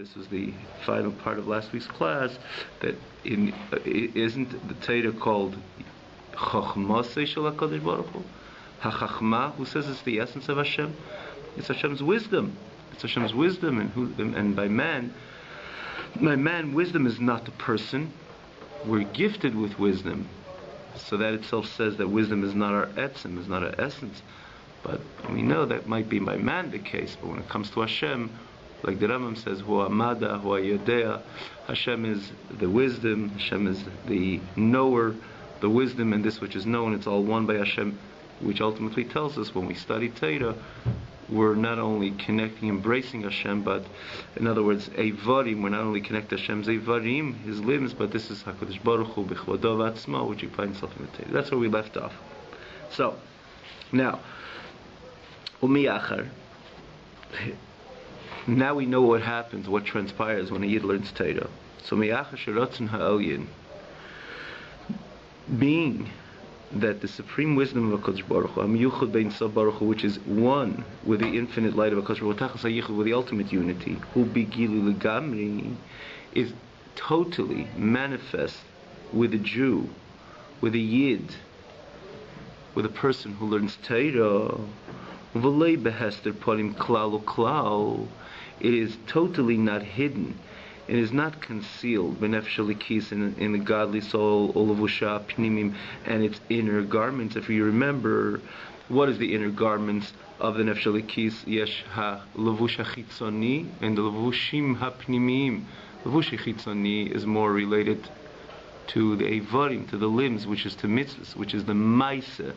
This was the final part of last week's class. That isn't the Torah called Chochmasei Shel HaKadosh Baruch Hu? HaChachma, who says it's the essence of Hashem? It's Hashem's wisdom. It's Hashem's wisdom, and by man, wisdom is not the person. We're gifted with wisdom, so that itself says that wisdom is not our etzem, is not our essence. But we know that might be by man the case. But when it comes to Hashem, like the Rambam says, Hu Amada, Hu Yodea, Hashem is the wisdom, Hashem is the knower, the wisdom and this which is known, it's all one by Hashem, which ultimately tells us when we study Torah, we're not only connecting, embracing Hashem, but in other words, Eivarim, we're not only connecting Hashem's Eivarim, His limbs, but this is HaKadosh Baruch Hu, B'chvadav Atzma, which you find yourself in the Torah. That's where we left off. So, now, Umiyachar, now we know what happens, what transpires when a Yid learns Torah. So Miyachar Sheratzon Ha'elyin, being that the supreme wisdom of HaKadosh Baruch Hu, Amiyuchad Bein Sof Baruch Hu, which is one with the infinite light of HaKadosh Baruch Hu, Tachas HaYichud, with the ultimate unity, Hu Bigilu Legamri, is totally manifest with a Jew, with a Yid, with a person who learns Torah. V'lei behester parim klal uklal. It is totally not hidden. It is not concealed b'nefesh halikis, in the godly soul, olavusha pnimim, and its inner garments. If you remember, what is the inner garments of the nefesh halikis? Yesh ha lavusha chitzoni and the lavushim hapnimim. Lavush chitzoni is more related to the eivarim, to the limbs, which is to mitzvahs, which is the maaseh.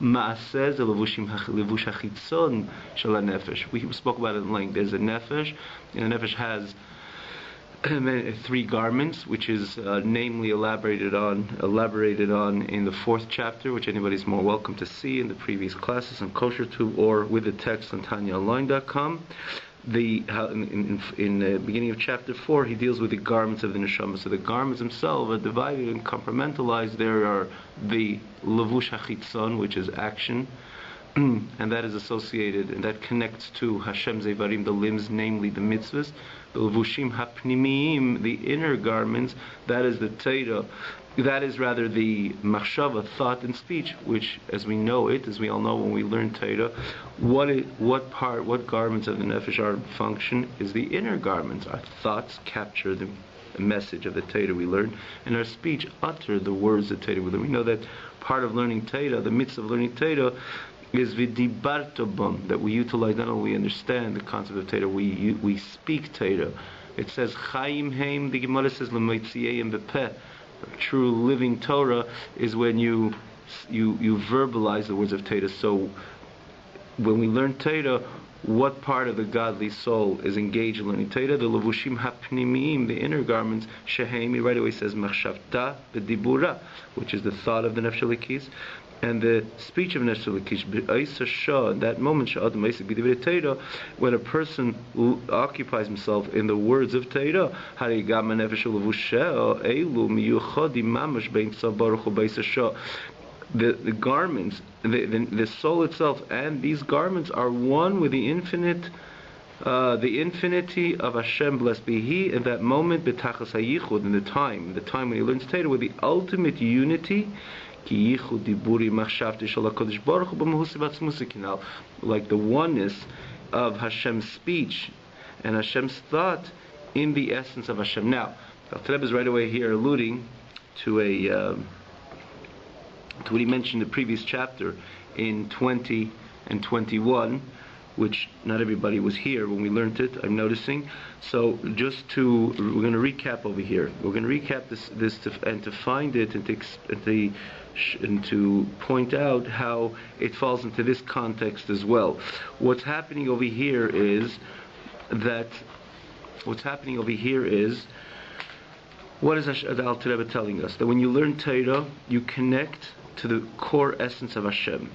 Maaseh the levush hachitzon shel hanefesh. We spoke about it in length. There's a nefesh, and the nefesh has three garments, which is namely elaborated on in the 4th chapter, which anybody's more welcome to see in the previous classes on KosherTube or with the text on TanyaOnline.com. In the beginning of chapter 4, he deals with the garments of the neshama. So the garments themselves are divided and compartmentalized. There are the levush hachitzon, which is action, and that is associated, and that connects to Hashem's Eivarim, the limbs, namely the mitzvahs. The levushim hapnimiyim, the inner garments, that is the Torah. That is rather the machshava, thought and speech, which, as we know it, as we all know when we learn Torah, what garments of the nefesh are in function is the inner garments. Our thoughts capture the message of the Torah we learn, and our speech utter the words of Torah we learn. We know that part of learning Torah, the mitzvah of learning Torah, is v'dibartobam, that we utilize, not only understand the concept of Torah, we speak Torah. It says Chaim Heim. The Gemara says L'moitziyeim b'peh. True living Torah is when you verbalize the words of Torah. So when we learn Torah, what part of the godly soul is engaged in learning Torah? The levushim hapnimiyim, the inner garments. Shehemi right away says machshavta b'dibura, which is the thought of the nefesh halikis, and the speech of nefesh halikis. That moment, when a person occupies himself in the words of Torah, the garments, the soul itself, and these garments are one with the infinite, the infinity of Hashem, blessed be He, in that moment, b'tachas hayichud, in the time when he learns Torah, with the ultimate unity. Like the oneness of Hashem's speech and Hashem's thought in the essence of Hashem. Now, Dr. Rebbe is right away here alluding to what he mentioned in the previous chapter in 20 and 21, which not everybody was here when we learned it, I'm noticing. So we're going to recap over here. We're going to recap this to find it and to point out how it falls into this context as well. What's happening over here is what is the Alter Rebbe telling us? That when you learn Torah, you connect to the core essence of Hashem.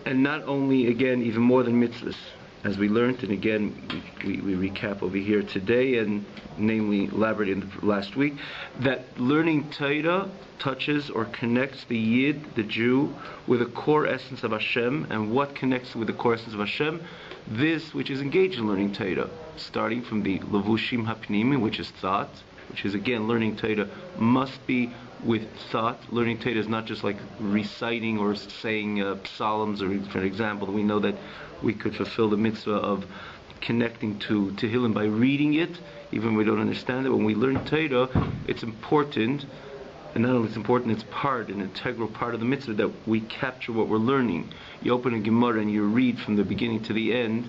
And not only, again, even more than mitzvahs. as we learned, and again we recap over here today, and namely elaborated in the last week, that learning Torah touches or connects the Yid, the Jew, with the core essence of Hashem. And what connects with the core essence of Hashem? This which is engaged in learning Torah, starting from the Levushim HaPnimim, which is thought, which is again, learning Torah must be with thought. Learning Torah is not just like reciting or saying psalms, or for example, we know that we could fulfill the mitzvah of connecting to Tehillim by reading it, even when we don't understand it. When we learn Torah, it's important, and not only it's important, it's an integral part of the mitzvah, that we capture what we're learning. You open a Gemara and you read from the beginning to the end,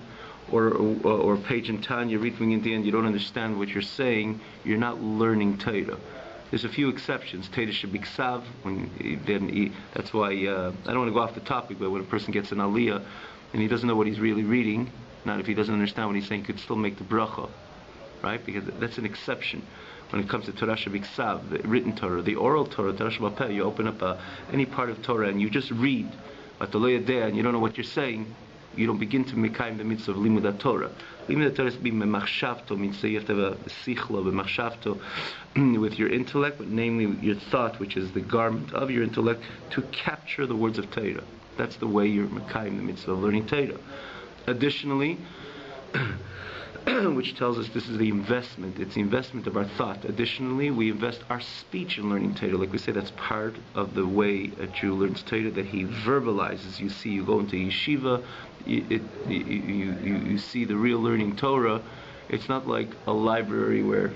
or a page in Tanya, you read from the beginning to the end, you don't understand what you're saying, you're not learning Torah. There's a few exceptions. Torah should be ksav. That's why I don't want to go off the topic, but when a person gets an aliyah and he doesn't know what he's really reading, not if he doesn't understand what he's saying, he could still make the bracha, right? Because that's an exception. When it comes to Torah should be ksav, the written Torah, the oral Torah, Torah Shabbat, you open up any part of Torah and you just read, and you don't know what you're saying, you don't begin to mekayim the mitzvah of limud Torah. Limud Torah is to be memachshavto, means that you have to have a sichlo, memachshavto, with your intellect, but namely your thought, which is the garment of your intellect, to capture the words of Torah. That's the way you're mekayim the mitzvah of learning Torah. Additionally, which tells us this is the investment. It's the investment of our thought. Additionally, we invest our speech in learning Torah. Like we say, that's part of the way a Jew learns Torah, that he verbalizes. You see, you go into yeshiva, you see the real learning Torah. It's not like a library where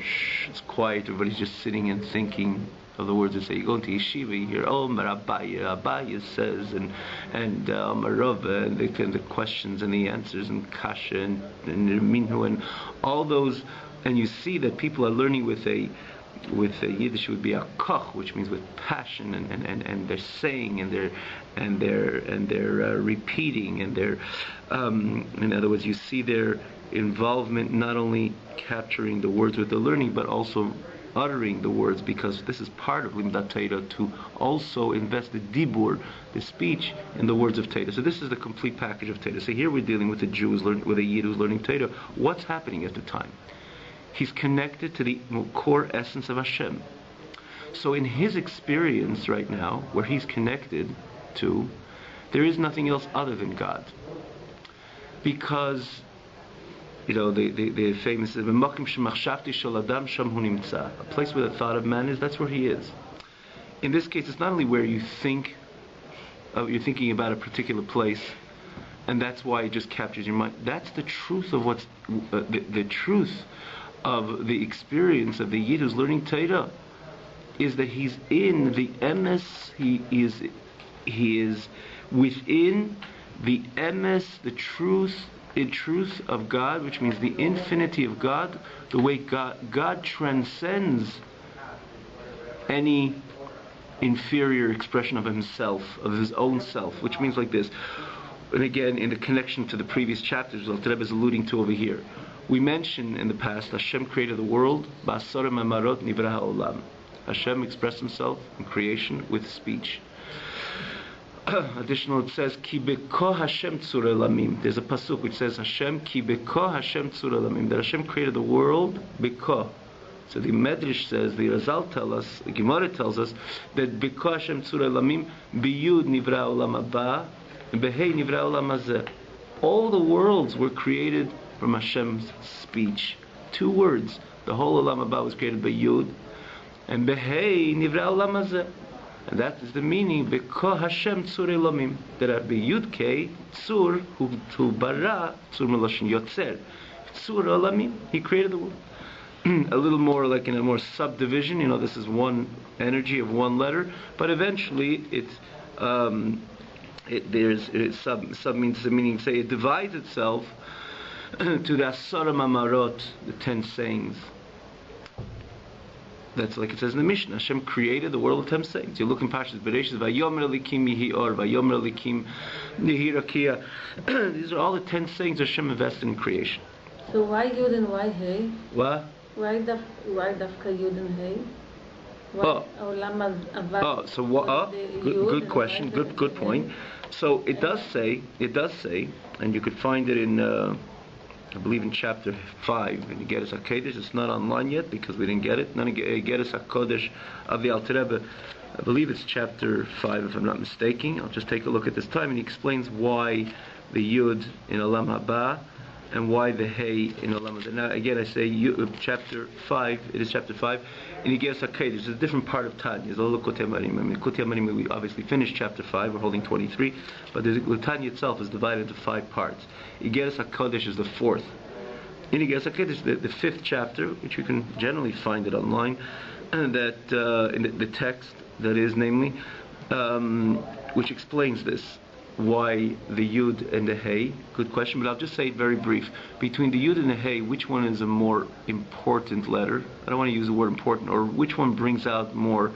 it's quiet, everybody's just sitting and thinking of the words that say. You go into yeshiva, you hear, oh, Abaya says, and Marava, and the questions and the answers, and Kasha, and Minhu, and all those, and you see that people are learning with a Yiddish would be a koch, which means with passion, and they're saying, and they're repeating, and they're, in other words, you see their involvement not only capturing the words with the learning, but also uttering the words, because this is part of Limdat Torah, to also invest the dibur, the speech, in the words of Torah. So this is the complete package of Torah. So here we're dealing with a Jew with a Yid who's learning Torah. What's happening at the time? He's connected to the core essence of Hashem. So in his experience right now, where he's connected to, there is nothing else other than God. Because, you know, the famous, a place where the thought of man is, that's where he is. In this case, it's not only where you think, you're thinking about a particular place, and that's why it just captures your mind. That's the truth of what's, the truth of the experience of the Yid who's learning Torah, is that he's in the emes, he is within the emes, the truth of God, which means the infinity of God, the way God transcends any inferior expression of himself, of his own self, which means like this. And again, in the connection to the previous chapters that Rebbe is alluding to over here, we mentioned in the past, Hashem created the world, Ba'asara Mamarot Nivra Ha'olam. Hashem expressed himself in creation with speech. Additional, it says, Ki beko Hashem tzura lamim. There's a pasuk which says, Hashem, Ki beko Hashem tzura lamim. That Hashem created the world, beko. So the Medrash says, the Razal tells us, the Gemara tells us, that beko Hashem tzura lamim, biyud nivra olam haba, behei nivra olam hazeh. All the worlds were created from Hashem's speech. 2 words. The whole olam haba was created by Yud, and behei nivra olam hazeh. And that is the meaning, Beko Hashem Tzur Elamim. There are Yud Kei Tzur who bara Tzur Meloshin Yotzer. Tzur Elamim. He created the world. A little more like in a more subdivision. You know, this is one energy of one letter, but eventually sub means the meaning. Say it divides itself to the Asara Mamarot, the 10 sayings. That's like it says in the Mishnah. Hashem created the world of 10 sayings. You look in Parshas Bereshis, Vayomer Elikim Yihi Or, Vayomer Elikim Yihi Rakia. These are all the 10 sayings Hashem invested in creation. So why Yud and why Hey? What? Why Dafka Yud and Hey? So what? Good question. Good point. So it does say, and you could find it in I believe in chapter 5 in Igeres HaKodesh. It's not online yet because we didn't get it. Igeres HaKodesh of the Alter Rebbe. I believe it's chapter 5 if I'm not mistaken. I'll just take a look at this time, and he explains why the Yud in Olam Haba and why the Hey in Olam Haba. Now again I say chapter 5, it is chapter 5 in Igeres HaKodesh. It's a different part of Tanya. It's Likutei Amarim. Likutei Amarim, we obviously finished chapter 5, we're holding 23, but the Tanya itself is divided into 5 parts. Igeres HaKodesh is the 4th. In Igeres HaKodesh, the 5th chapter, which you can generally find it online, and that in the text that is, namely, which explains this, why the Yud and the Hey. Good question, but I'll just say it very brief. Between the Yud and the Hey, which one is a more important letter? I don't want to use the word important, or which one brings out more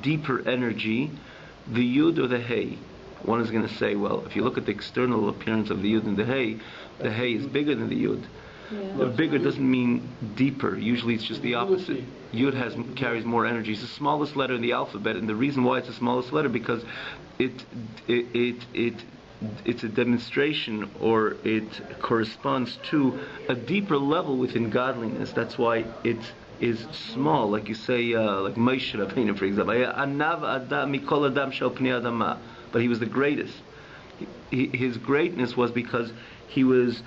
deeper energy, the Yud or the Hey? One is going to say, well, if you look at the external appearance of the Yud and the Hey is bigger than the Yud. Yeah. The bigger doesn't mean deeper. Usually it's just the opposite. Yud carries more energy. It's the smallest letter in the alphabet, and the reason why it's the smallest letter because it's a demonstration, or it corresponds to a deeper level within godliness. That's why it is small. Like you say, like Moshe Rabbeinu, for example, Anav Adam Mikol Adam Shel Pnei Adama, but he was the greatest. His greatness was because he was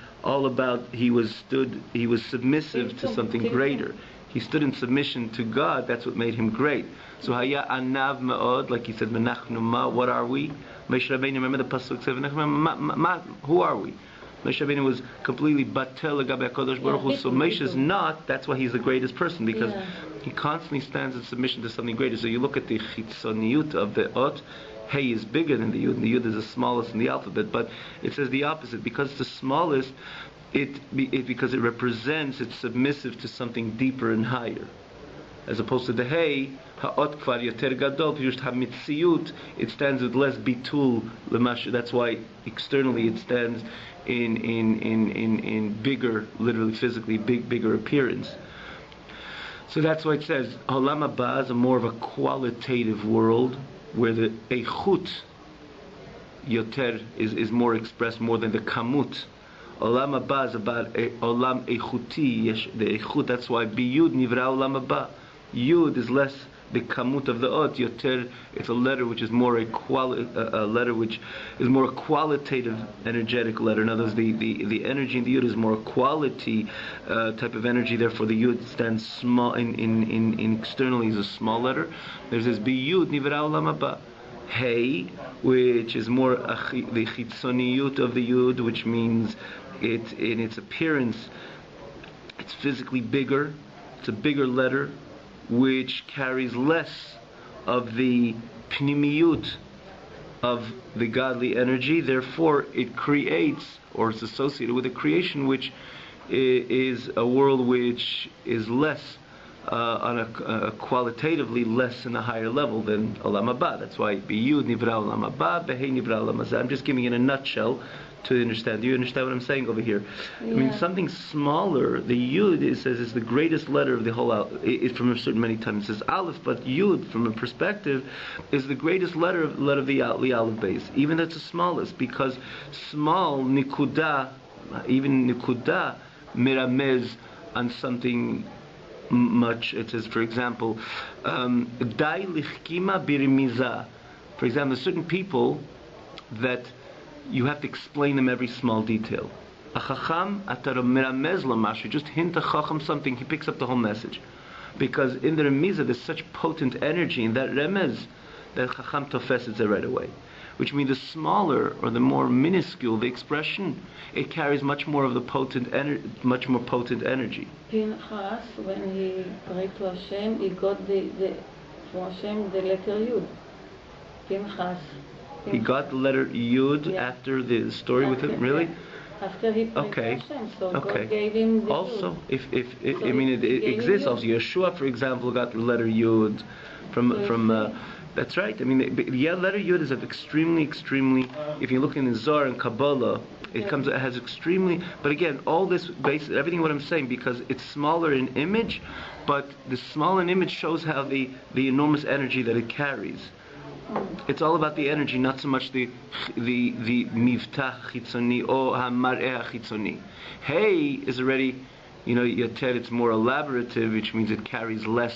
submissive to something greater. He stood in submission to God. That's what made him great. So Haya Anav Me'od, like he said, Menachnu Ma, what are we? Moshe Rabbeinu, remember the pasuk said, who are we? Moshe Rabbeinu was completely batel l'gabei HaKadosh Baruch Hu. So Moshe is not. That's why he's the greatest person, because he constantly stands in submission to something greater. So you look at the chitzoniyut of the ot. Hey is bigger than the Yud, and the Yud is the smallest in the alphabet, but it says the opposite. Because it's the smallest, because it represents, it's submissive to something deeper and higher. As opposed to the Hey, ha'ot kvar yoter gadol, pirush ha'mitziyut, it stands with less bitul l'mash. That's why externally it stands in bigger, literally physically bigger appearance. So that's why it says Olam Haba is more of a qualitative world, where the eichut yoter is more expressed more than the kamut. Olam Haba is about olam eichuti, the eichut. That's why biyud nivra olam haba. Yud is less the kamut of the ot. Yoter, it's a letter which is more a letter which is more a qualitative, energetic letter. In other words, the energy in the Yud is more a quality type of energy. Therefore, the Yud stands small in externally is a small letter. There's this biyud nivra olam haba. Hey, which is more the chitzoniyut of the Yud, which means it in its appearance, it's physically bigger. It's a bigger letter, which carries less of the pnimiyut of the godly energy. Therefore, it creates, or it's associated with a creation which is a world which is less on a qualitatively less in a higher level than Olam Haba. That's why biyud nivra Olam Haba, behei nivra Olam Hazeh. I'm just giving it in a nutshell to understand. Do you understand what I'm saying over here? Yeah. I mean, something smaller, the Yud, it says, is the greatest letter of the whole, from a certain many times it says Aleph, but Yud, from a perspective, is the greatest letter of the Aleph base. Even that's the smallest, because small, nikuda, even nikuda, miramez on something much. It says, for example, dai lichkima birimiza. For example, certain people that you have to explain them every small detail. A chacham atar miramez lamashu, just hint a chacham something, he picks up the whole message. Because in the remiza there's such potent energy in that remez that chacham tofes it right away. Which means the smaller or the more minuscule the expression, it carries much more of the much more potent energy. Pinchas, when he prayed to Hashem, he got from Hashem the letter Yud. Pinchas. He got the letter Yud after the story with him, really? Yeah. After he prayed to Hashem, so God gave him the also, Yud. it exists also. Yeshua, for example, got the letter Yud from that's right. I mean, the letter Yud is of extremely, if you look in the Zohar and Kabbalah, it has extremely, but again, all this, everything what I'm saying, because it's smaller in image, but the small in image shows how the enormous energy that it carries. It's all about the energy, not so much the mivtah chitzoni or hamar'eh chitzoni. Hey is already, Yoter, it's more elaborative, which means it carries less.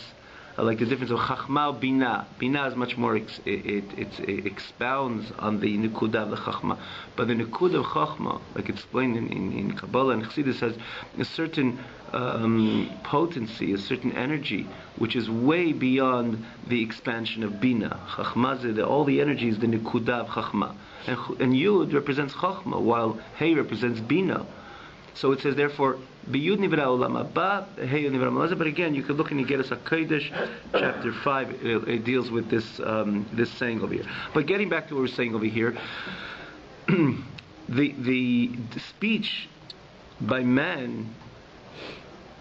Like the difference of chachma bina. Bina is much more. It expounds on the nekuda of the chachma, but the nekuda of chachma, like explained in Kabbalah and Chassidus, has a certain potency, a certain energy, which is way beyond the expansion of bina. Chachma, all the energy is the nekuda of chachma, and Yud represents chachma, while Hey represents bina. So it says, therefore, Biyud Nivra Olam Haba, Hey Nivra Olam Hazeh. But again, you could look in Igeres HaKodesh, chapter 5. It deals with this saying over here. But getting back to what we're saying over here, the speech by man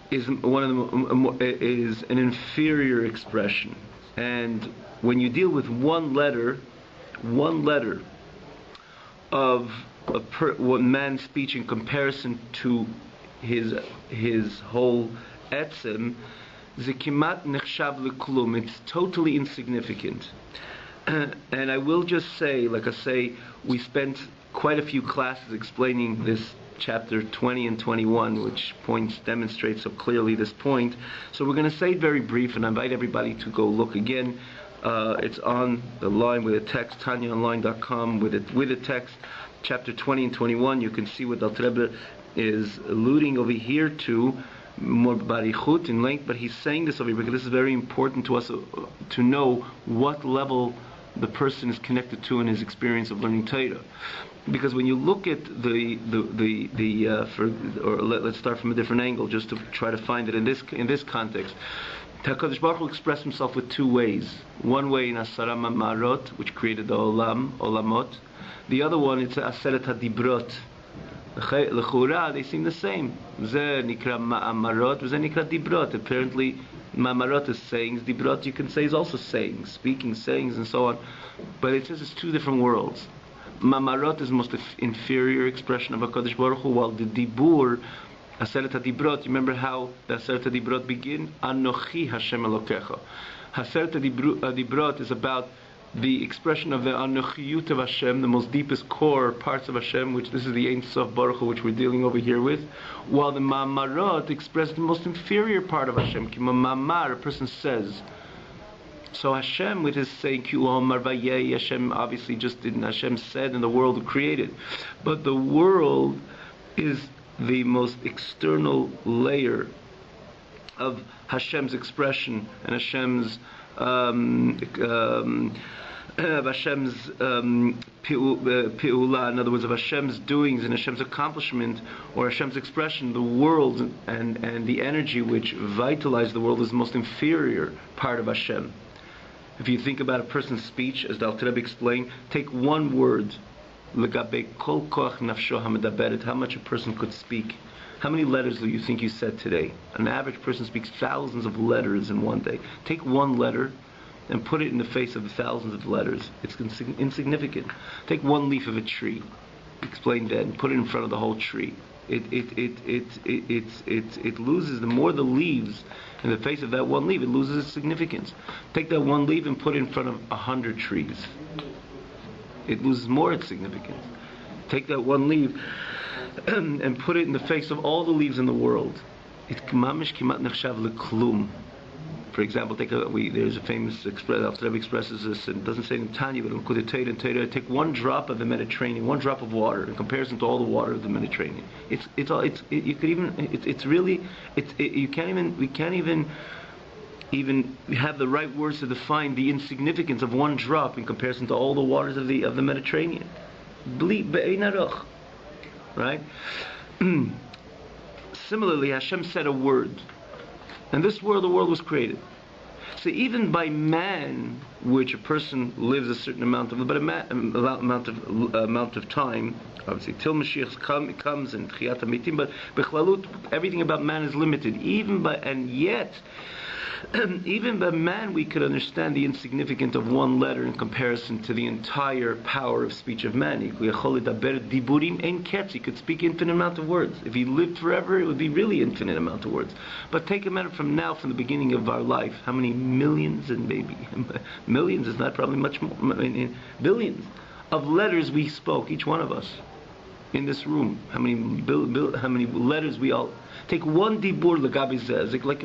is is an inferior expression, and when you deal with one letter of one man's speech in comparison to his whole etzem, zekimat nechshav leklum. It's totally insignificant. And I will just say, like I say, we spent quite a few classes explaining this chapter 20 and 21, which demonstrates so clearly this point. So we're going to say it very brief, and I invite everybody to go look again. It's on the line with a text, tanyaonline.com, with a text. Chapter 20 and 21, you can see what Alter Rebbe is alluding over here to, more barichut in length, but he's saying this over here because this is very important to us to know what level the person is connected to in his experience of learning Torah. Because when you look at let's start from a different angle just to try to find it in this context. HaKadosh Baruch Hu expressed himself with two ways. One way in Asara Mamarot, which created the Olamot. The other one, it's Aseret HaDibrot. L'chura, they seem the same. Zeh nikra Ma'amarot, zeh nikra Dibrot. Apparently, Ma'amarot is sayings, Dibrot you can say is also sayings, speaking sayings and so on. But it says it's two different worlds. Ma'amarot is the most inferior expression of HaKadosh Baruch Hu, while the Dibur, Aseret HaDibrot, you remember how the Aseret HaDibrot begin? Anochi Hashem Elokecha. Aseret HaDibrot is about the expression of the Anochiyut of Hashem, the most deepest core parts of Hashem, which this is the Ein Sof Baruch Hu, which we're dealing over here with, while the Ma'amarot express the most inferior part of Hashem. Kima Ma'amar, a person says. So Hashem, with his saying, Hashem obviously just didn't, Hashem said, and the world created. But the world is the most external layer of Hashem's expression and Hashem's pi'ula, in other words, of Hashem's doings and Hashem's accomplishment or Hashem's expression. The world and the energy which vitalizes the world is the most inferior part of Hashem. If you think about a person's speech, as the Alter Rebbe explained, take one word, legabe kol koach nafsho hamedaberet, how much a person could speak. How many letters do you think you said today? An average person speaks thousands of letters in one day. Take one letter and put it in the face of thousands of letters. It's insignificant. Take one leaf of a tree, explain that, and put it in front of the whole tree. It loses, the more the leaves in the face of that one leaf, it loses its significance. Take that one leaf and put it in front of 100 trees. It loses more its significance. Take that one leaf and put it in the face of all the leaves in the world. It's mamish kimat nechshav leklum. For example, there's a famous expression, Alter Rebbe expresses this, and it doesn't say in Tanya, but in Kudei Torah, take one drop of the Mediterranean, one drop of water, in comparison to all the water of the Mediterranean. We can't even have the right words to define the insignificance of one drop in comparison to all the waters of the Mediterranean. Right? Similarly, Hashem said a word, and the world was created. So even by man, which a person lives a certain amount of time, obviously till Mashiach comes and Tchiyat HaMetim, but Bechlalut, everything about man is limited. And yet Even by man we could understand the insignificance of one letter in comparison to the entire power of speech of man. He could speak infinite amount of words. If he lived forever, it would be really infinite amount of words. But take a matter from now, from the beginning of our life, how many millions, and maybe millions is not probably much more, billions of letters we spoke, each one of us in this room. How many letters we all take. One dibur legabi zeh, like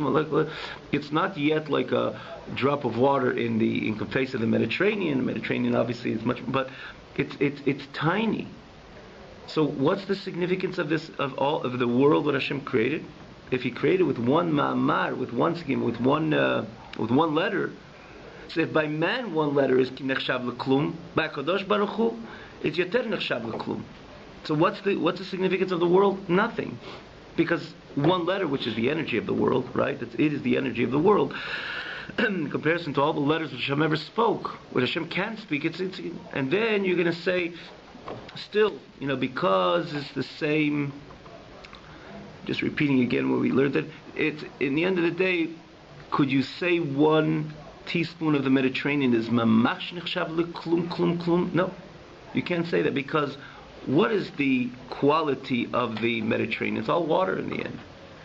it's not yet like a drop of water in the face of the Mediterranean. The Mediterranean obviously is much, but it's tiny. So what's the significance of this, of all of the world that Hashem created? If He created with one ma'amar, with one scheme, with one letter. So if by man one letter is nechshav leklum, by Kadosh Baruch Hu it's yoter nechshav leklum. So what's the significance of the world? Nothing. Because one letter, which is the energy of the world, right? It is the energy of the world. In comparison to all the letters which Hashem ever spoke, what Hashem can speak, and then you're going to say, still, because it's the same. Just repeating again what we learned, that it's in the end of the day, could you say 1 teaspoon of the Mediterranean is mamash nechshav leklum klum klum? No, you can't say that, because what is the quality of the Mediterranean? It's all water in the end.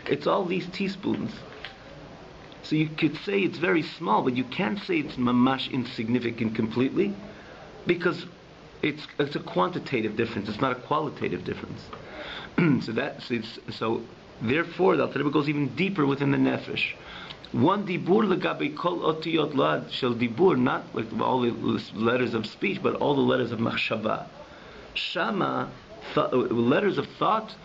It's all these teaspoons. So you could say it's very small, but you can't say it's mamash insignificant completely, because it's a quantitative difference. It's not a qualitative difference. So therefore, the Alter Rebbe goes even deeper within the nefesh. One dibur legabe kol otiyot lad shel dibur, not like all the letters of speech, but all the letters of machshava. Shama, letters of thought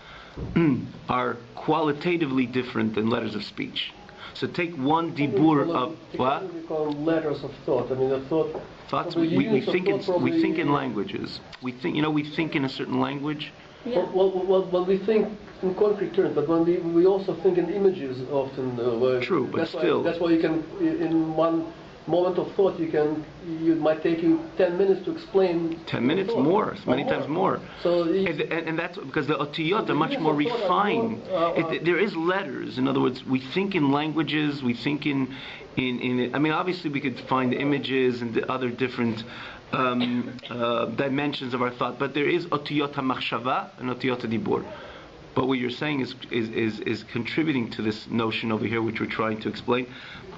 are qualitatively different than letters of speech. So take one dibur of what? We call letters of thought. I mean, the thoughts. We think in languages. We think in a certain language. Yeah. Well, we think in concrete terms, but when we also think in images often. True, but still. That's why you can, in one moment of thought, it might take you 10 minutes to explain. 10 minutes more, many times more. So and that's because the otiyot are much more refined. There is letters. In other words, we think in languages. We think in. I mean, obviously, we could find images and the other different dimensions of our thought, but there is otiyot hamachshava and otiyot dibur. But what you're saying is contributing to this notion over here, which we're trying to explain.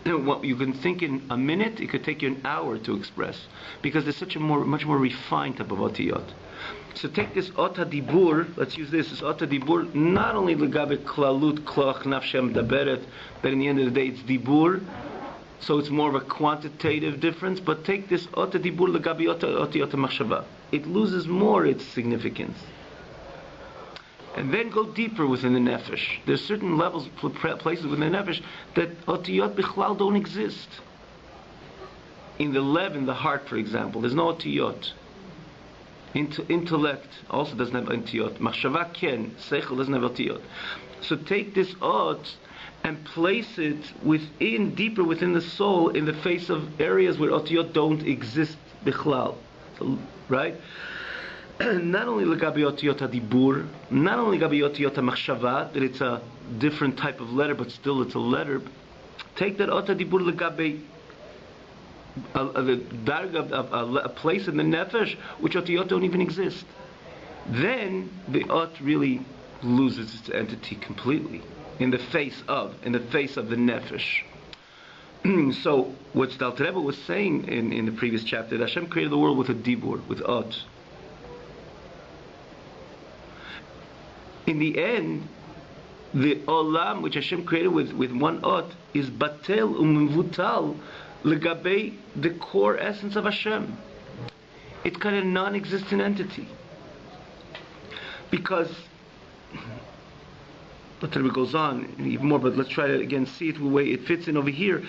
What you can think in a minute, it could take you an hour to express, because there's such a much more refined type of otiyot. So take this ota dibur. Let's use this ota dibur. Not only legabe klalut kloach nafshem daberet, that in the end of the day it's dibur. So it's more of a quantitative difference, but take this ota dibur legabi otiyot machshava. It loses more its significance. And then go deeper within the nefesh. There's certain levels, places within the nefesh, that otiyot bichlal don't exist. In the lev, in the heart, for example, there's no otiyot. Intellect also doesn't have otiyot. Machshava ken, seichel doesn't have otiyot. So take this ot and place it deeper within the soul, in the face of areas where otiyot don't exist bichlal. So, right? Not only legabi otiyot hadibur, not only legabi otiyot hamachshava, that it's a different type of letter, but still it's a letter. Take that ot hadibur legabi the darga of a place in the nefesh which otiyot don't even exist. Then the ot really loses its entity completely in the face of the nefesh. So what the Alter Rebbe was saying in the previous chapter, that Hashem created the world with a dibur, with ot. In the end, the olam which Hashem created with one ot is batel umvutal legabe, the core essence of Hashem. It's kind of non-existent entity, because it goes on even more, but let's try to again see it the way it fits in over here.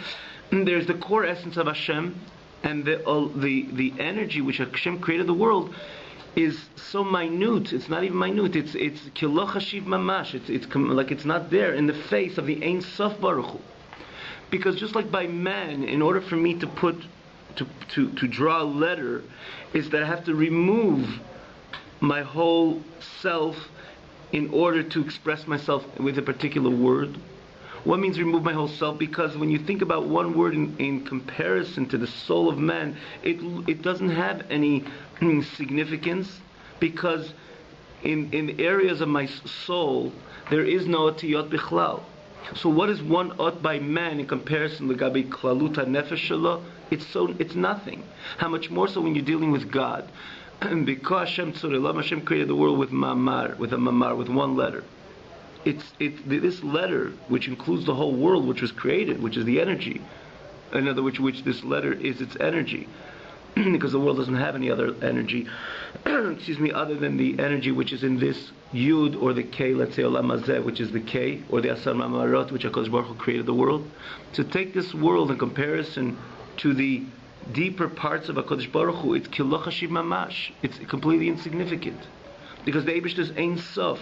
There's the core essence of Hashem, and the energy which Hashem created the world is so minute. It's not even minute. It's kilo chashiv mamash. It's like it's not there in the face of the Ein Sof Baruch Hu. Because just like by man, in order for me to draw a letter, is that I have to remove my whole self in order to express myself with a particular word. What means remove my whole self? Because when you think about one word in comparison to the soul of man, it doesn't have any significance, because in areas of my soul there is no otiyot bichlal. So what is one ot by man in comparison to Gabi Klaluta Nefesh Shelo? It's nothing. How much more so when you're dealing with God? Because Hashem created the world with mamar, with one letter. This letter, which includes the whole world, which was created, which is the energy. In other words, which this letter is its energy. Because the world doesn't have any other energy, other than the energy which is in this Yud or the K, let's say Olam Hazeh, which is the K, or the Asar Mamarot, which HaKadosh Baruch Hu created the world. To take this world in comparison to the deeper parts of HaKadosh Baruch Hu, it's Kiloch Hashiv Mamash. It's completely insignificant. Because the Eibush is Ein Sof.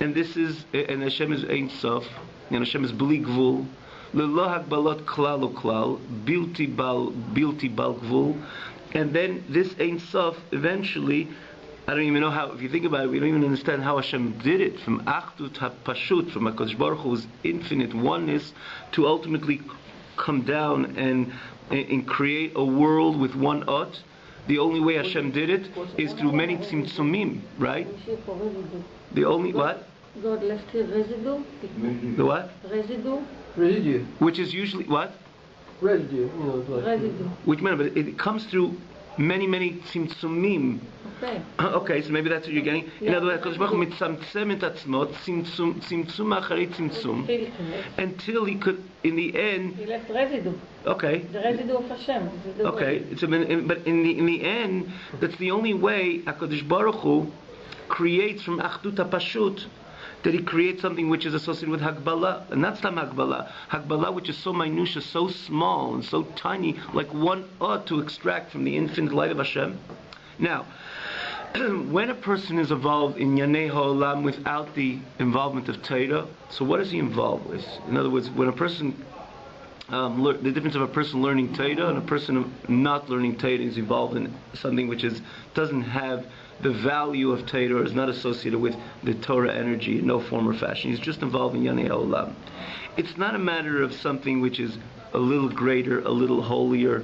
And Hashem is Ein Sof, and Hashem is Bli Gvul. Lelo Hagbalot Klal Uklal, Bilti Bal Gvul. And then this Ein Sof, eventually, I don't even know how, if you think about it, we don't even understand how Hashem did it, from Achdut HaPashut, from HaKadosh Baruch Hu's infinite oneness, to ultimately come down and create a world with one Ot. The only way Hashem did it is through many tzimtzumim, right? The only, what? God left here residue. The what? Residue. Which is usually, what? Residue, like Residue. Which matter, but it comes through many tzimtzumim. Okay. Okay, so maybe that's what you're getting. In other words, HaKadosh Baruch Hu mitzamtzem et atzmot, tzimtzum acharei tzimtzum, until he could, in the end. He left residue. Okay. The residue of Hashem. Okay, but in the end, that's the only way HaKadosh Baruch Hu creates from Achdut HaPashut, that he creates something which is associated with Hagbala, and that's not Hagbala which is so minutiae, so small and so tiny, like one ought to extract from the infinite light of Hashem. Now, when a person is involved in Yanei Ha'olam without the involvement of Torah, so what is he involved with? In other words, when a person, the difference of a person learning Torah and a person not learning Torah is involved in something which doesn't have the value of Torah, or is not associated with the Torah energy in no form or fashion. He's just involved in Yanei Ha'olam. It's not a matter of something which is a little greater, a little holier.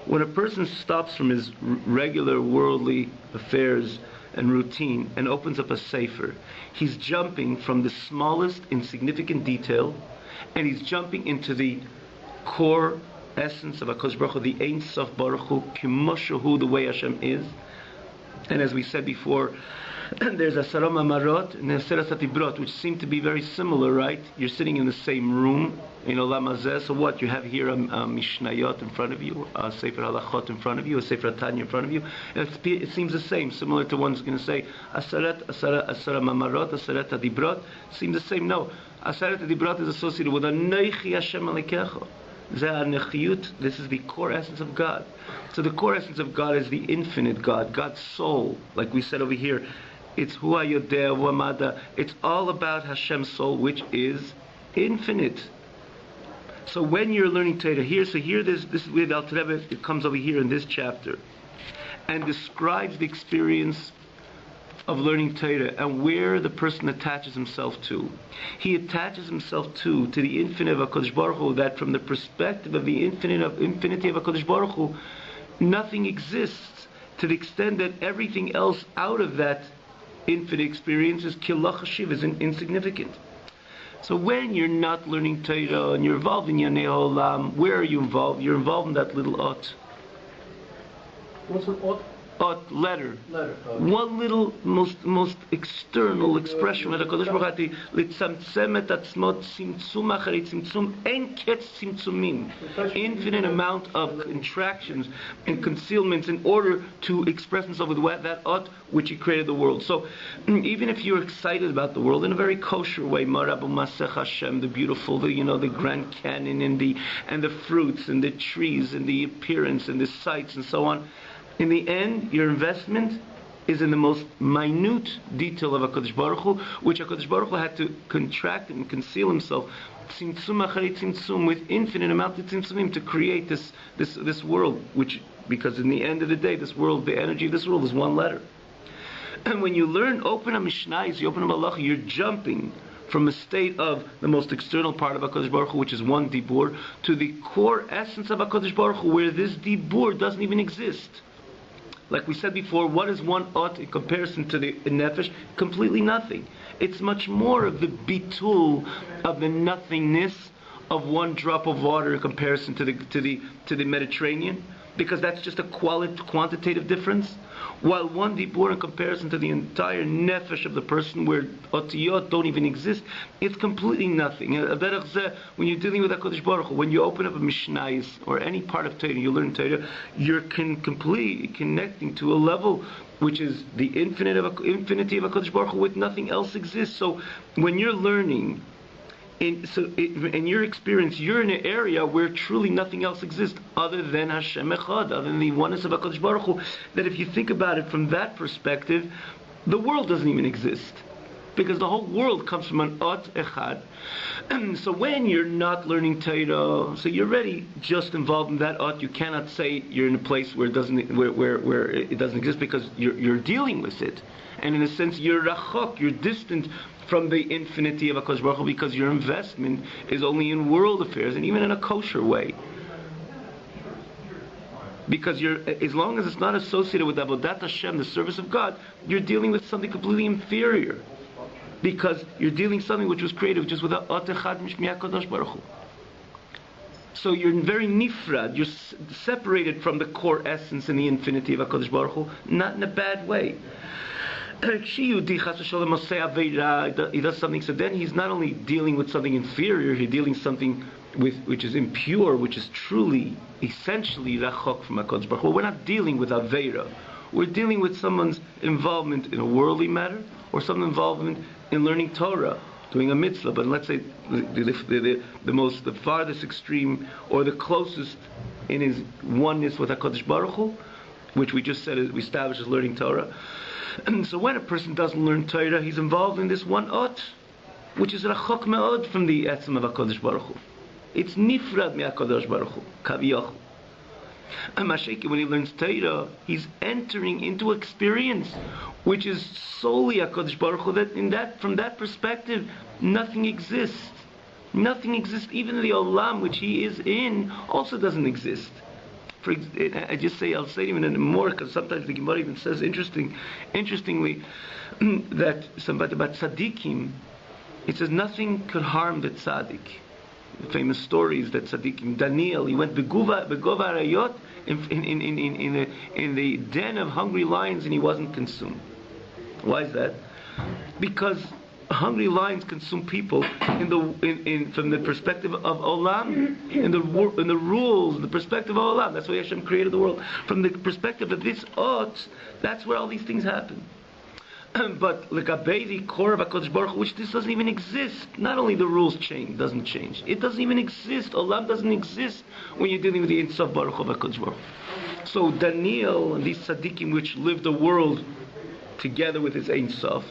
When a person stops from his regular worldly affairs and routine and opens up a sefer, he's jumping from the smallest insignificant detail, and he's jumping into the core essence of HaKadosh Baruch Hu, the Ein Sof Baruch Hu, Kimoshu Hu, the way Hashem is. And as we said before, there's Asara Mamarot and Aseret HaDibrot, which seem to be very similar, right? You're sitting in the same room in Olam Hazeh. So what? You have here a Mishnayot in front of you, a Sefer Halachot in front of you, a Sefer Tanya in front of you. It seems the same, similar to one's going to say Asara Mamarot, Aseret HaDibrot. Seems the same. No, Aseret HaDibrot is associated with Anochi Hashem Alikecha. This is the core essence of God. So the core essence of God is the infinite God, God's soul. Like we said over here, it's Hu HaYodeh Wamada. It's all about Hashem's soul, which is infinite. So when you're learning Torah here, this is where the Alter Rebbe, it comes over here in this chapter, and describes the experience of learning Torah and where the person attaches himself to. He attaches himself to the infinite of HaKadosh Baruch Hu, that from the perspective of the infinity of HaKadosh Baruch Hu, nothing exists, to the extent that everything else out of that infinite experience is Kilach Hashiv, is insignificant. So when you're not learning Torah and you're involved in Yanei Ha'olam, where are you involved? You're involved in that little ot. What's an ot? Ot, letter. Letter. One little, most external expression of HaKadosh Baruch Hu, litzamtzem et atzmot tzimtzum acharei tzimtzum en ketz tzimtzumim. Infinite amount of contractions and concealments in order to express himself with that ot which he created the world. So even if you're excited about the world in a very kosher way, Marabu Masech Hashem, the beautiful, the Grand Canyon and the fruits and the trees and the appearance and the sights and so on, in the end, your investment is in the most minute detail of HaKadosh Baruch Hu, which HaKadosh Baruch Hu had to contract and conceal himself, tzimtzum acharei tzimtzum, with infinite amount of tzimtzumim, to create this world, which, because in the end of the day, this world, the energy of this world is one letter. And when you open a Mishnah, you open a Malach, you're jumping from a state of the most external part of HaKadosh Baruch Hu, which is one Dibur, to the core essence of HaKadosh Baruch Hu, where this Dibur doesn't even exist. Like we said before, what is one ot in comparison to the nefesh? Completely nothing. It's much more of the bitul, of the nothingness of one drop of water in comparison to the Mediterranean, because that's just a quantitative difference. While one dibur in comparison to the entire nefesh of the person, where otiyot don't even exist, it's completely nothing. When you're dealing with HaKadosh Baruch Hu, when you open up a Mishnayos or any part of Torah, you learn Torah, you're completely connecting to a level which is the infinity of HaKadosh Baruch Hu, with nothing else exists. So when you're learning, in your experience, you're in an area where truly nothing else exists other than Hashem Echad, other than the oneness of HaKadosh Baruch Hu. That if you think about it from that perspective, the world doesn't even exist, because the whole world comes from an Ot Echad. So when you're not learning Torah, so you're already just involved in that Ot, you cannot say you're in a place where it doesn't where it doesn't exist, because you're dealing with it, and in a sense you're rachok, you're distant from the infinity of HaKadosh Baruch Hu, because your investment is only in world affairs, and even in a kosher way. Because as long as it's not associated with Avodat Hashem, the service of God, you're dealing with something completely inferior. Because you're dealing something which was created just with Ot Echad Mishmi HaKadosh Baruch Hu. So you're very nifrad, you're separated from the core essence and the infinity of HaKadosh Baruch Hu, not in a bad way. He does something, so then he's not only dealing with something inferior, he's dealing something with which is impure, which is truly, essentially rachok from HaKadosh Baruch Hu. We're not dealing with Aveira. We're dealing with someone's involvement in a worldly matter, or some involvement in learning Torah, doing a mitzvah. But let's say the farthest extreme, or the closest in his oneness with HaKadosh Baruch Hu, which we just said we established as learning Torah. And so when a person doesn't learn Torah, he's involved in this one ot, which is rachok me'od from the etzem of HaKadosh Baruch Hu. It's nifrad me'HaKadosh Baruch Hu, kaviyach. And Masheke, when he learns Torah, he's entering into experience which is solely HaKadosh Baruch Hu, that from that perspective, nothing exists. Nothing exists. Even the olam which he is in also doesn't exist. I'll say even in more, because sometimes the Gemara even says interestingly that somebody about tzaddikim, it says nothing could harm the tzaddik. The famous story is that tzaddikim, Daniel, he went begova arayot in the den of hungry lions, and he wasn't consumed. Why is that? Because hungry lions consume people from the perspective of olam, in the rules, in the perspective of olam. That's why Hashem created the world. From the perspective of this ot, that's where all these things happen. But l'gabei, the core of HaKadosh Baruch Hu, which this doesn't even exist. Not only the rules doesn't change. It doesn't even exist. Olam doesn't exist when you're dealing with the Ein Sof Baruch Hu of HaKadosh Baruch Hu. So Daniel and these tzaddikim which lived the world together with his Ein Sof,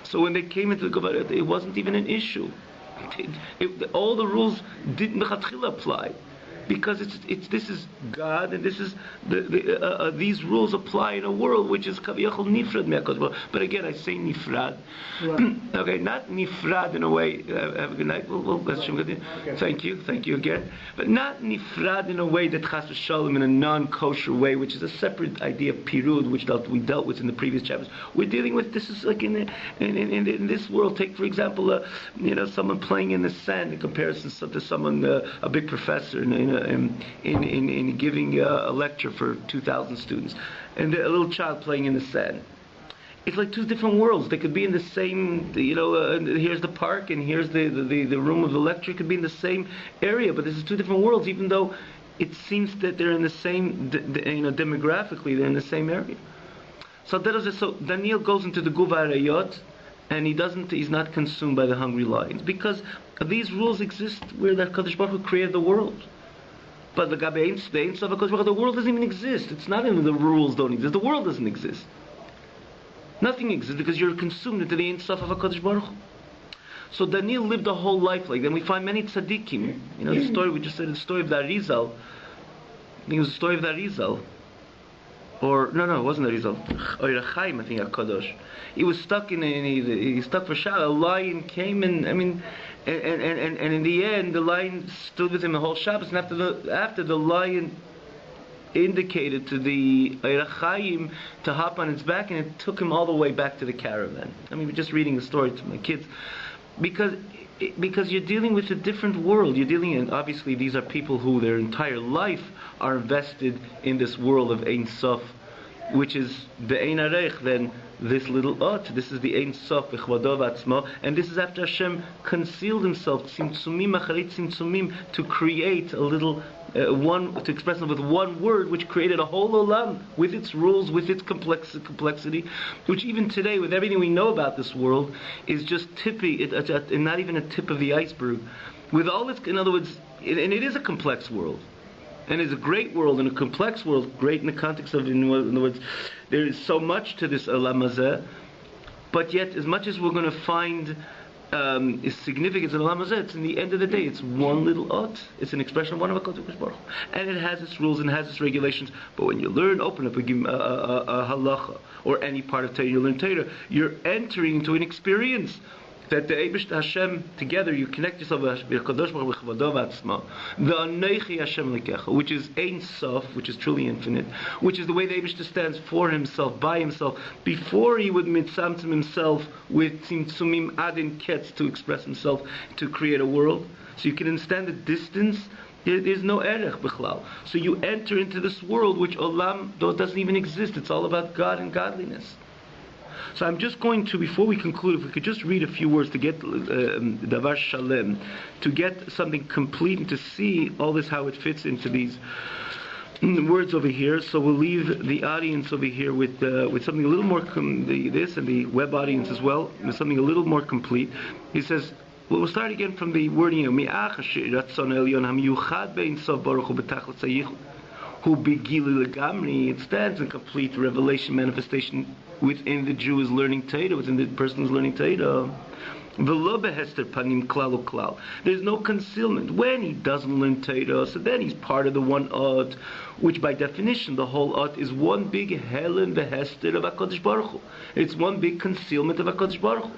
so when they came into the Gemara, it wasn't even an issue. All the rules didn't apply, because this is God, and this is these rules apply in a world which is kaviyachol nifrad me'HaKadosh. But again, I say nifrad. Right. Okay, not nifrad in a way. Have a good night. Thank you again. But not nifrad in a way that chas v'shalom, in a non-kosher way, which is a separate idea of pirud, which we dealt with in the previous chapters. We're dealing with this is like in this world. Take for example, someone playing in the sand in comparison to someone, a big professor in giving a lecture for 2,000 students, and a little child playing in the sand. It's like two different worlds. They could be in the same, here's the park and here's the room of the lecture. It could be in the same area, but this is two different worlds, even though it seems that they're in the same, demographically, they're in the same area. So Daniel goes into the Guva Arayot, and he's not consumed by the hungry lions, because these rules exist where the Kadosh Baruch Hu created the world. But the Ein Sof HaKadosh Baruch Hu, the world doesn't even exist. It's not in the rules don't exist. The world doesn't exist. Nothing exists because you're consumed into the Ein Sof of HaKadosh Baruch Hu. So Daniel lived a whole life like that. And we find many tzaddikim. The story we just said, the story of the Arizal. I think it was the story of the Arizal. or no, it wasn't Arizal. Oira Chaim, I think, HaKadosh. He was stuck he stuck for Shabbat. A lion came and in the end, the lion stood with him the whole Shabbos. And after the lion indicated to the Oira Chaim to hop on its back, and it took him all the way back to the caravan. I mean, we're just reading the story to my kids, because you're dealing with a different world. You're dealing, and obviously these are people who their entire life are invested in this world of Ein Sof, which is the Ein Arech, then this little ot. This is the Ein Sof, B'chvado v'atzmo, and this is after Hashem concealed himself, tzimtzumim acharit tzimtzumim, to create a little to express it with one word, which created a whole olam with its rules, with its complexity, which even today, with everything we know about this world, is just not even a tip of the iceberg. With all its, in other words, and it is a complex world, and it's a great world and a complex world, great in the context of, in other words, there is so much to this olam hazeh, but yet, as much as we're going to find is significance in Olam Hazeh, it's in the end of the day, it's one little ot. It's an expression of one of HaKadosh Baruch Hu. And it has its rules and has its regulations. But when you open up a halacha, or any part of Torah, you learn Torah, you're entering into an experience that the Eibush Hashem, together you connect yourself with HaKadosh Baruch Hu, the Anochi Hashem Lekecha, which is Ein Sof, which is truly infinite, which is the way the Eibush stands for himself, by himself, before he would mitzamtzim himself with tzimtzumim adin ketz to express himself, to create a world. So you can understand the distance. There's no erech b'chlal. So you enter into this world which olam doesn't even exist. It's all about God and godliness. So I'm just going to, before we conclude, if we could just read a few words to get Davar Shalem, to get something complete and to see all this, how it fits into these words over here. So we'll leave the audience over here with something a little more, this and the web audience as well, with something a little more complete. He says, we'll start again from the wording of who begili legamri. It stands in complete revelation, manifestation within the Jew is learning Torah, within the person who's learning Torah. V'lo behester panim klal uklal. There's no concealment. When he doesn't learn Torah, so then he's part of the one ot, which by definition, the whole ot is one big helen behester of HaKadosh Baruch Hu. It's one big concealment of HaKadosh Baruch Hu.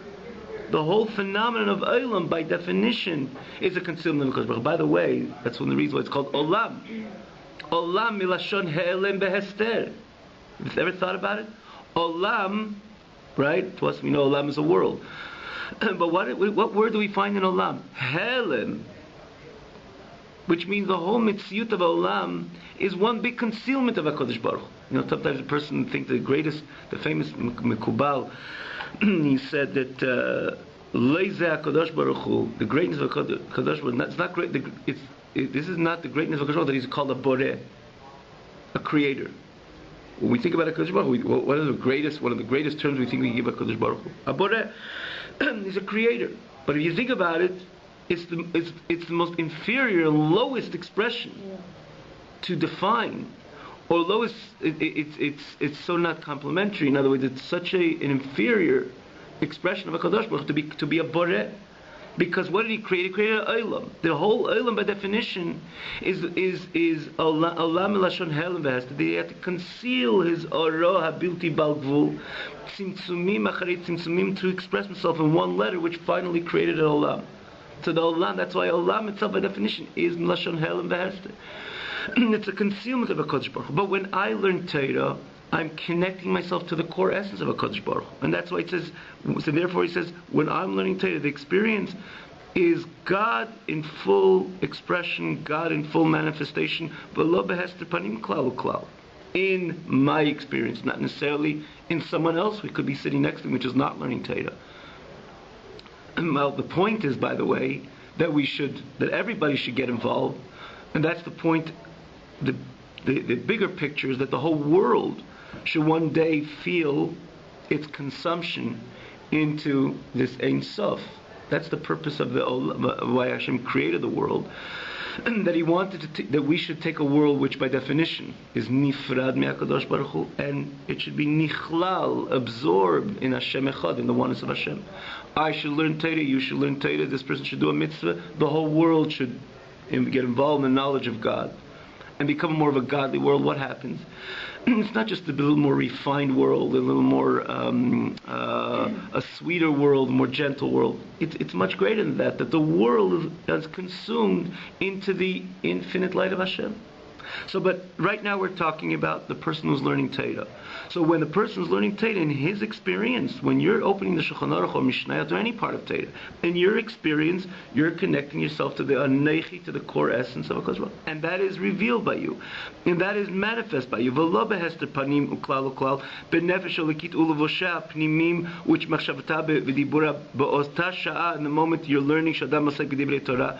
The whole phenomenon of Olam, by definition, is a concealment of HaKadosh Baruch Hu. By the way, that's one of the reasons why it's called Olam. Olam milashon he'elem behester. Have you ever thought about it? Olam, right? To us, we know Olam is a world. But what word do we find in Olam? He'elem. Which means the whole mitziyut of Olam is one big concealment of HaKadosh Baruch Hu. You know, sometimes a person thinks the famous Mekubal, he said that Leizeh HaKadosh Baruch Hu, the greatness of HaKadosh Baruch Hu, it's not great. This is not the greatness of HaKadosh Baruch Hu, that he's called a boreh, a creator. When we think about HaKadosh Baruch Hu, one of the greatest terms we think we give HaKadosh Baruch Hu, a boreh, he's a creator. But if you think about it, it's the most inferior, lowest expression to define, or lowest. It's so not complimentary. In other words, it's such an inferior expression of HaKadosh Baruch Hu to be a boreh. Because what did he create? He created an olam. The whole olam, by definition, is olam elashon helam v'hester. He had to conceal his oro habilti bal gvul, tzimtzumim acharit tzimtzumim, to express himself in one letter, which finally created an olam. So the olam, that's why olam itself, by definition, is lashon helam v'hester. It's a concealment of HaKadosh Baruch Hu. But when I learn Torah, I'm connecting myself to the core essence of HaKadosh Baruch Hu. And that's why it says, so therefore he says, when I'm learning Torah, the experience is God in full expression, God in full manifestation, v'lo behester panim klal uklal. In my experience, not necessarily in someone else we could be sitting next to, which is not learning Torah. And well, the point is, by the way, that everybody should get involved, and that's the point. The bigger picture is that the whole world should one day feel its consumption into this Ein Sof. That's the purpose of why Hashem created the world, and that He wanted that we should take a world which, by definition, is nifrad me'HaKadosh Baruch Hu, and it should be nichlal, absorbed in Hashem Echad, in the oneness of Hashem. I should learn Torah, you should learn Torah, this person should do a mitzvah. The whole world should get involved in the knowledge of God and become more of a godly world. What happens? it's not just a little more refined world, a little more a sweeter world, more gentle world. It's much greater than that. That the world is consumed into the infinite light of Hashem. So, but right now we're talking about the person who's learning Torah. So when the person is learning Torah, in his experience, when you're opening the Shulchan Aruch or Mishnayot or any part of Torah, in your experience, you're connecting yourself to the Anechi, to the core essence of HaKadosh Baruch Hu. And that is revealed by you. And that is manifest by you. V'lo behester panim uklal uklal, benefesh olikit ulevosha pnimim, which machshavata v'dibura ba'ota sha'a, in the moment you're learning Shadam Masek b'divrei Torah.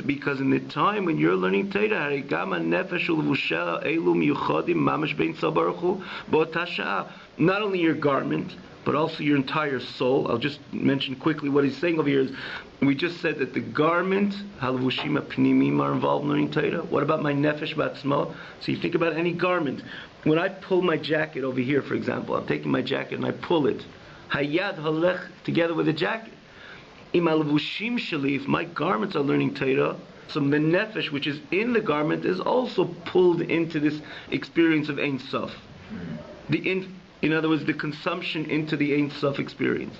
Because in the time when you're learning Torah, harigam nefesh ulevosha elu miyuchodim mamash bein tzal baruch hu ba'ota sha'a. Not only your garment, but also your entire soul. I'll just mention quickly what he's saying over here. Is we just said that the garment, halavushim apnimim, are involved in learning Torah. What about my nefesh batzmo? So you think about any garment. When I pull my jacket over here, for example, I'm taking my jacket and I pull it. Hayad halech, together with the jacket. Im halavushim shali, if my garments are learning Torah, so the nefesh, which is in the garment, is also pulled into this experience of Ein Sof. In other words, the consumption into the Ein Sof experience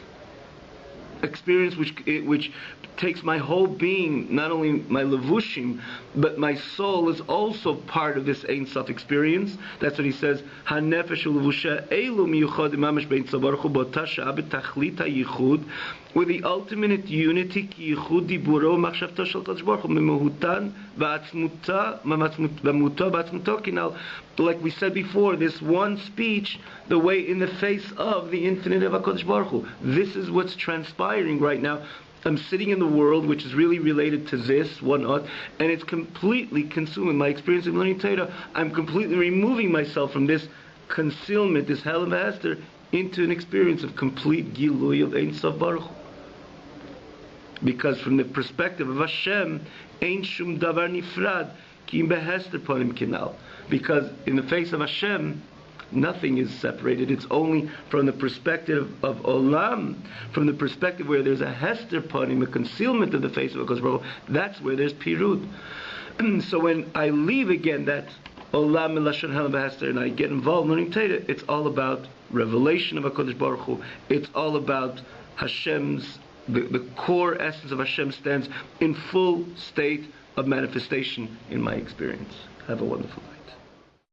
which takes my whole being, not only my levushim, but my soul is also part of this Ein Sof experience. That's what he says. Hanefesh ulevusha elu miyuchad mamash bein tzal baruch hu b'ota sha'a b'tachlit hayichud, with the ultimate unity ki yichud diburo machshavto shel Kadosh Baruch Hu memuhutan va'atzmuta va'atzmuto kinal. Like we said before, this one speech, the way in the face of the infinite of HaKadosh Baruch Hu. This is what's transpiring right now. I'm sitting in the world which is really related to this, and it's completely consuming my experience of learning Torah. I'm completely removing myself from this concealment, this hell of Hester, into an experience of complete Gilui of Ein Sof Baruch Hu. Because from the perspective of Hashem, Ein Shum Davar Nifrad, Ki Im Behester Panim Kinal. Because in the face of Hashem, nothing is separated. It's only from the perspective of Olam, from the perspective where there's a Hester Panim, a concealment of the face of HaKadosh Baruch Hu. That's where there's Pirud. So when I leave again that Olam Elashon Helen Behester and I get involved in learning Torah, it's all about revelation of HaKadosh Baruch Hu. It's all about Hashem's, the core essence of Hashem stands in full state of manifestation in my experience. Have a wonderful day.